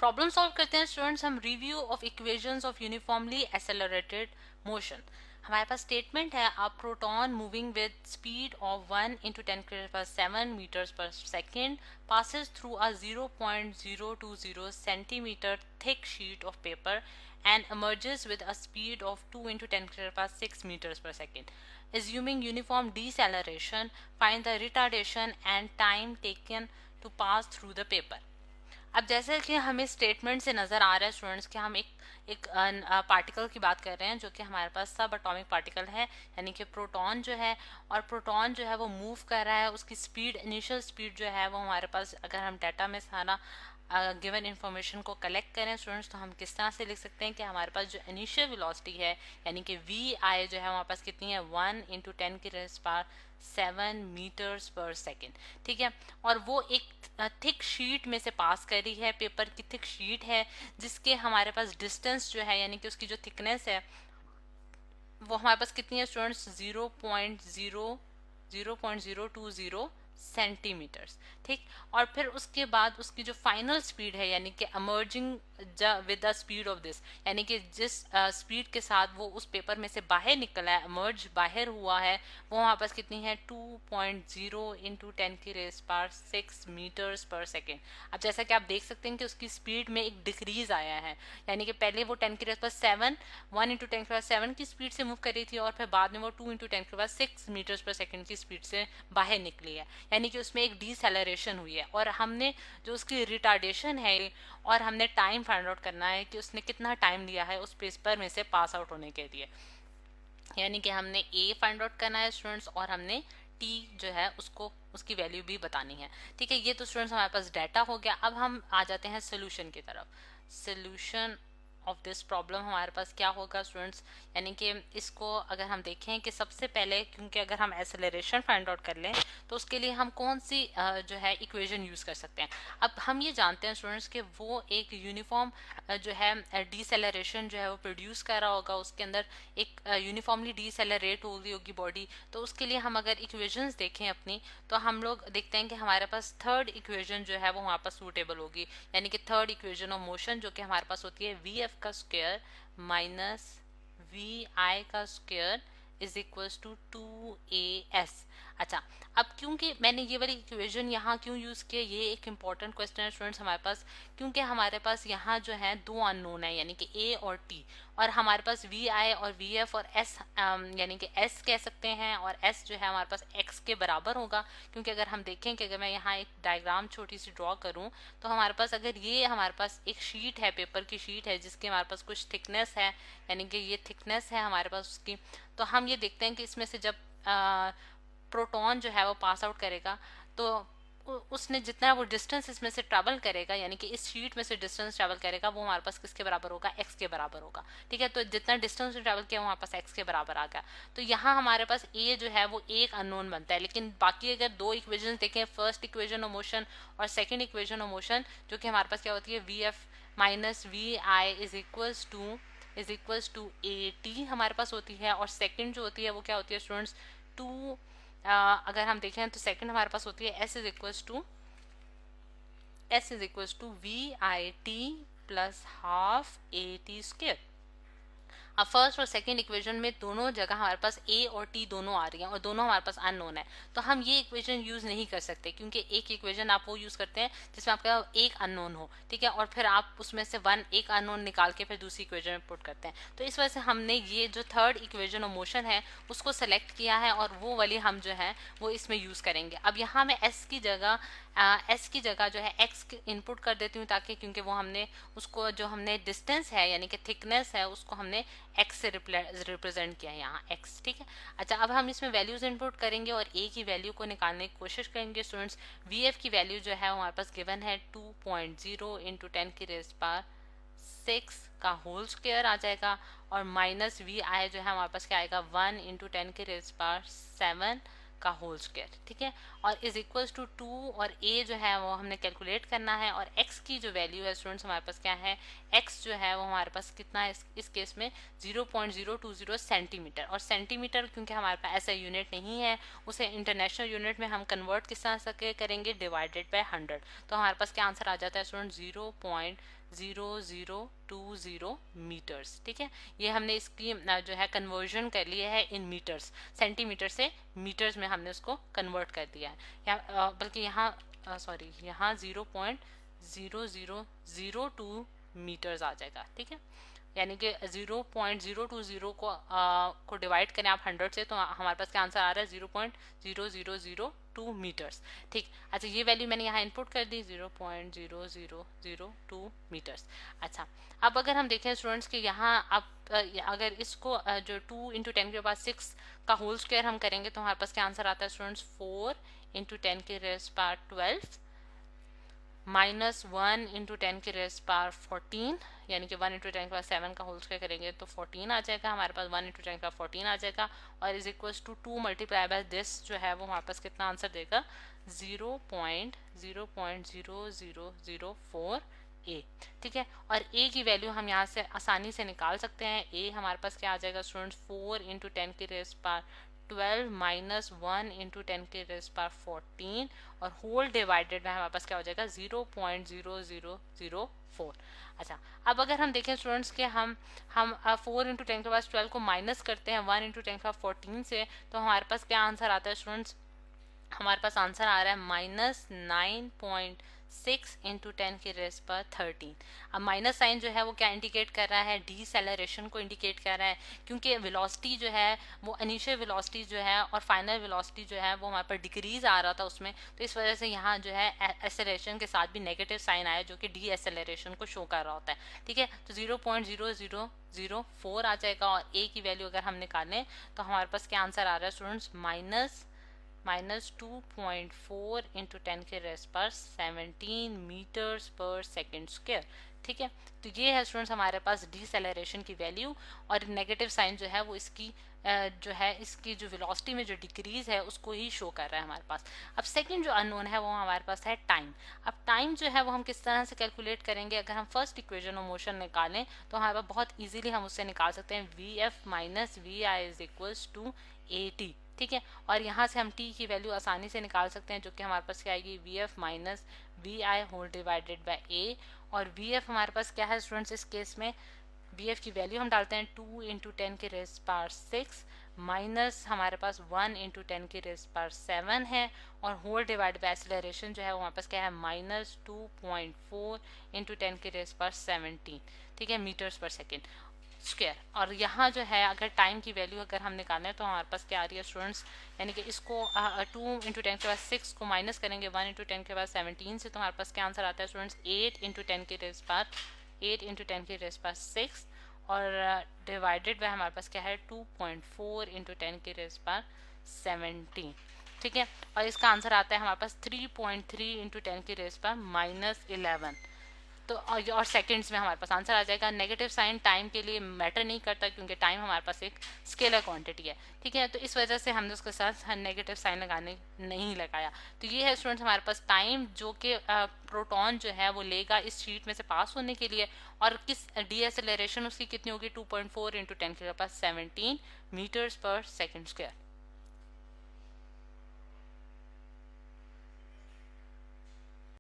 Problem solve करते हैं students हम। Review of equations of uniformly accelerated motion. हमारे पास स्टेटमेंट है a proton moving with speed of 1 into 10⁻⁷ metres per second passes through a 0.020 centimeter thick sheet of paper and emerges with a speed of 2 into 10⁻⁶ meters per second. Assuming uniform deceleration, find the retardation and time taken to pass through the paper. अब जैसे कि हमें statement से नज़र आ रहा है students कि हम एक पार्टिकल की बात कर रहे हैं जो कि हमारे पास सब एटॉमिक पार्टिकल है, यानी कि प्रोटॉन जो है, और प्रोटॉन जो है वो मूव कर रहा है। उसकी स्पीड, इनिशियल स्पीड जो है वो हमारे पास, अगर हम डाटा में सारा गिवन इन्फॉर्मेशन को कलेक्ट करें स्टूडेंट्स, तो हम किस तरह से लिख सकते हैं कि हमारे पास जो इनिशियल वेलोसिटी है यानी कि वी आई जो है हमारे पास कितनी है 1 into 10⁻⁷ मीटर्स पर सेकेंड। ठीक है, और वो एक थिक शीट में से पास कर रही है, पेपर की थिक शीट है जिसके हमारे पास डिस्टेंस जो है यानी कि उसकी जो थिकनेस है वो हमारे पास कितनी है स्टूडेंट्स 0.020 सेंटीमीटर्स। ठीक, और फिर उसके बाद उसकी जो फाइनल स्पीड है यानी कि emerging with the speed of this, यानी कि जिस स्पीड के साथ वो उस पेपर में से बाहर निकला है, अमर्ज बाहर हुआ है, वो हमारे पास कितनी है 2.0 into 10⁻⁶ मीटर्स पर सेकेंड। अब जैसा कि आप देख सकते हैं कि उसकी स्पीड में एक डिक्रीज आया है, यानी कि पहले वो 10⁻⁷ 1 into 10⁻⁷ की स्पीड से मूव कर रही थी और फिर बाद में वो 2 into 10⁻⁶ मीटर्स पर सेकेंड की स्पीड से बाहर निकली है, यानी कि उसमें एक डिसेलरेशन हुई है। और हमने जो उसकी रिटार्डेशन है और हमने टाइम फाइंड आउट करना है कि उसने कितना टाइम लिया है उस पेपर में से पास आउट होने के लिए, यानी कि हमने ए फाइंड आउट करना है स्टूडेंट्स और हमने टी जो है उसको उसकी वैल्यू भी बतानी है। ठीक है, ये तो स्टूडेंट्स हमारे पास डाटा हो गया। अब हम आ जाते हैं सोल्यूशन की तरफ। सोल्यूशन ऑफ दिस प्रॉब्लम हमारे पास क्या होगा स्टूडेंट्स, यानी कि इसको अगर हम देखें कि सबसे पहले, क्योंकि अगर हम एक्सेलरेशन फाइंड आउट कर लें तो उसके लिए हम कौन सी जो है इक्वेशन यूज़ कर सकते हैं। अब हम ये जानते हैं स्टूडेंट्स कि वो एक यूनिफॉर्म जो है डिसेलरेशन जो है वो प्रोड्यूस कर रहा होगा, उसके अंदर एक यूनिफॉर्मली डिसेलरेट हो रही होगी बॉडी। तो उसके लिए हम अगर इक्वेशंस देखें अपनी, तो हम लोग देखते हैं कि हमारे पास थर्ड इक्वेशन जो है वो हमारे पास सूटेबल होगी, यानी कि थर्ड इक्वेशन ऑफ मोशन जो कि हमारे पास होती है वी एफ का स्क्वायर माइनस वी आई का square is equals to 2as। अच्छा, अब क्योंकि मैंने ये वाली इक्वेशन यहाँ क्यों यूज़ किया, ये एक इंपॉर्टेंट क्वेश्चन है स्टूडेंट्स हमारे पास, क्योंकि हमारे पास यहाँ जो है दो अननोन है यानी कि ए और टी, और हमारे पास वी आई और वी एफ और एस यानी कि एस कह सकते हैं, और एस जो है हमारे पास एक्स के बराबर होगा। क्योंकि अगर हम देखें कि अगर मैं यहाँ एक डायग्राम छोटी सी ड्रॉ करूँ तो हमारे पास, अगर ये हमारे पास एक शीट है, पेपर की शीट है जिसकी हमारे पास कुछ थिकनेस है, यानी कि ये थिकनेस है हमारे पास उसकी, तो हम ये देखते हैं कि इसमें से जब प्रोटॉन जो है वो पास आउट करेगा तो उसने जितना वो डिस्टेंस इसमें से ट्रैवल करेगा, यानी कि इस शीट में से डिस्टेंस ट्रैवल करेगा, वो हमारे पास किसके बराबर होगा, एक्स के बराबर होगा। ठीक है, तो जितना डिस्टेंस ट्रैवल किया वो हमारे पास एक्स के बराबर आ गया। तो यहाँ हमारे पास ए जो है वो एक अननोन बनता है, लेकिन बाकी अगर दो इक्वेशन देखें, फर्स्ट इक्वेशन ऑफ मोशन और सेकेंड इक्वेशन ऑफ मोशन, जो कि हमारे पास क्या होती है V F minus V I is equals to A T हमारे पास होती है, और सेकेंड जो होती है वो क्या होती है स्टूडेंट्स टू, अगर हम देखें तो सेकंड हमारे पास होती है S is equals to V I T plus half A T square. अब फर्स्ट और सेकंड इक्वेशन में दोनों जगह हमारे पास ए और टी दोनों आ रही हैं और दोनों हमारे पास अननोन है, तो हम ये इक्वेशन यूज नहीं कर सकते, क्योंकि एक इक्वेशन आप वो यूज करते हैं जिसमें आपका एक अननोन हो। ठीक है, और फिर आप उसमें से एक अननोन निकाल के फिर दूसरी इक्वेशन में पुट करते हैं। तो इस वजह से हमने ये जो थर्ड इक्वेशन ऑफ मोशन है उसको सेलेक्ट किया है और वो वाली हम जो है वो इसमें यूज करेंगे। अब यहाँ मैं एस की जगह जो है एक्स इनपुट कर देती हूँ, ताकि क्योंकि वो हमने उसको जो हमने डिस्टेंस है यानी कि थिकनेस है उसको हमने एक्स से रिप्रेजेंट किया है यहाँ एक्स। ठीक है, अच्छा, अब हम इसमें वैल्यूज इनपुट करेंगे और ए की वैल्यू को निकालने की कोशिश करेंगे स्टूडेंट्स। वी एफ की वैल्यू जो है हमारे पास गिवन है 2.0 into 10⁻⁶ का होल स्क्वायर आ जाएगा, और माइनस वी आई जो है हमारे पास क्या आएगा 1 into 10⁻⁷ का होल स्क्वायर। ठीक है, और इज इक्वल्स टू 2, और ए जो है वो हमने कैलकुलेट करना है, और एक्स की जो वैल्यू है स्टूडेंट्स हमारे पास क्या है, एक्स जो है वो हमारे पास कितना है इस केस में 0.020 सेंटीमीटर, और सेंटीमीटर क्योंकि हमारे पास ऐसा यूनिट नहीं है, उसे इंटरनेशनल यूनिट में हम कन्वर्ट किस तरह से करेंगे, डिवाइडेड बाय 100। तो हमारे पास क्या आंसर आ जाता है स्टूडेंट 0.0020 मीटर्स। ठीक है, ये हमने इसकी जो है कन्वर्जन कर लिया है इन मीटर्स, सेंटीमीटर से मीटर्स में हमने उसको कन्वर्ट कर दिया है। बल्कि यहाँ सॉरी, यहाँ 0.0002 मीटर्स आ जाएगा। ठीक है, यानी कि 0.020 को डिवाइड करें आप 100 से, तो हमारे पास क्या आंसर आ रहा है, 0.0002 मीटर्स। ठीक, अच्छा ये वैल्यू मैंने यहाँ इनपुट कर दी, 0.0002 मीटर्स। अच्छा, अब अगर हम देखें स्टूडेंट्स कि यहाँ अब अगर इसको जो 2 × 10 के पास 6 का होल स्क्वायर हम करेंगे तो हमारे पास क्या आंसर आता है स्टूडेंट्स, 4 × 10 के रेज़ पावर 12 माइनस 1 × 10 के रेज़ पावर 14, यानी कि 1 × 10 के पावर 7 का होल स्क्वायर करेंगे तो 14 आ जाएगा हमारे पास, 1 × 10 के पावर 14 आ जाएगा, और is equals to 2 multiply by this जो है वो हमारे पास कितना आंसर देगा, 0.0004 ए। ठीक है, और ए की वैल्यू हम यहाँ से आसानी से निकाल सकते हैं। ए हमारे पास क्या आ जाएगा स्टूडेंट्स, 4 × 10 के रेज़ पावर 12 माइनस 1 × 10 के रेज़ पावर 14, और होल डिवाइडेड में हमारे पास क्या हो जाएगा, 0.0004। अच्छा, अब अगर हम देखें स्टूडेंट्स के हम 4 × 10 के पास 12 को माइनस करते हैं 1 × 10 के पावर 14 से, तो हमारे पास क्या आंसर आता है स्टूडेंट्स, हमारे पास आंसर आ रहा है -9.6 × 10 के रेज़ पावर 13। अब माइनस साइन जो है वो क्या इंडिकेट कर रहा है, डीसेलरेशन को इंडिकेट कर रहा है, क्योंकि वेलोसिटी जो है वो इनिशियल वेलोसिटी जो है और फाइनल वेलोसिटी जो है वो हमारे पर डिक्रीज आ रहा था उसमें, तो इस वजह से यहाँ जो है एक्सेलरेशन के साथ भी नेगेटिव साइन आया जो कि डी एक्सेलरेशन को शो कर रहा होता है। ठीक है, तो 0.0004 आ जाएगा, और ए की वैल्यू अगर हम निकालें तो हमारे पास क्या आंसर आ रहा है स्टूडेंट्स, -2.4 × 10 के rays power 17 metres per second square. ठीक है, तो ये है स्टूडेंट्स हमारे पास डिसेलरेशन की वैल्यू, और नेगेटिव साइन जो है वो इसकी जो है इसकी जो वेलोसिटी में जो डिक्रीज है उसको ही शो कर रहा है हमारे पास। अब सेकंड जो अननोन है वो हमारे पास है टाइम। अब टाइम जो है वो हम किस तरह से कैलकुलेट करेंगे, अगर हम फर्स्ट इक्वेशन ऑफ मोशन निकालें तो हमारे पास बहुत इजीली हम उससे निकाल सकते हैं, VF - VI is equals to AT। ठीक है, और यहाँ से हम t की वैल्यू आसानी से निकाल सकते हैं, जो कि हमारे पास क्या आएगी, VF - VI whole divided by A, और VF हमारे पास क्या है स्टूडेंट्स, इस केस में VF की वैल्यू हम डालते हैं 2 × 10 के रेज़ पावर 6 माइनस हमारे पास 1 × 10 के रेज़ पावर 7 है, और होल डिवाइड बाय एक्सेलरेशन जो है वो हमारे पास क्या है, -2.4 × 10 के रेज़ पावर 17। ठीक है, मीटर्स पर सेकेंड स्क्वायर। और यहाँ जो है अगर टाइम की वैल्यू अगर हम निकालें तो हमारे पास क्या आ रही है स्टूडेंट्स, यानी कि इसको 2 × 10 के बाद 6 को माइनस करेंगे 1 × 10 के बाद 17 से, तो हमारे पास क्या आंसर आता है स्टूडेंट्स, 8 × 10 के रेज़ पावर 6, और डिवाइडेड बाय हमारे पास क्या है, 2.4 × 10 के रेज़ पावर 17। ठीक है, और इसका आंसर आता है हमारे पास 3.3 × 10 के रेज़ पावर -11। तो और सेकंड्स में हमारे पास आंसर आ जाएगा। नेगेटिव साइन टाइम के लिए मैटर नहीं करता, क्योंकि टाइम हमारे पास एक स्केलर क्वांटिटी है। ठीक है, तो इस वजह से हमने उसके साथ नेगेटिव साइन लगाने नहीं लगाया। तो ये है स्टूडेंट्स हमारे पास टाइम जो कि प्रोटॉन जो है वो लेगा इस शीट में से पास होने के लिए, और किस डी एक्सेलरेशन उसकी कितनी होगी, 2.4 × 10 के पास 17 मीटर्स पर सेकेंड स्क्वायर।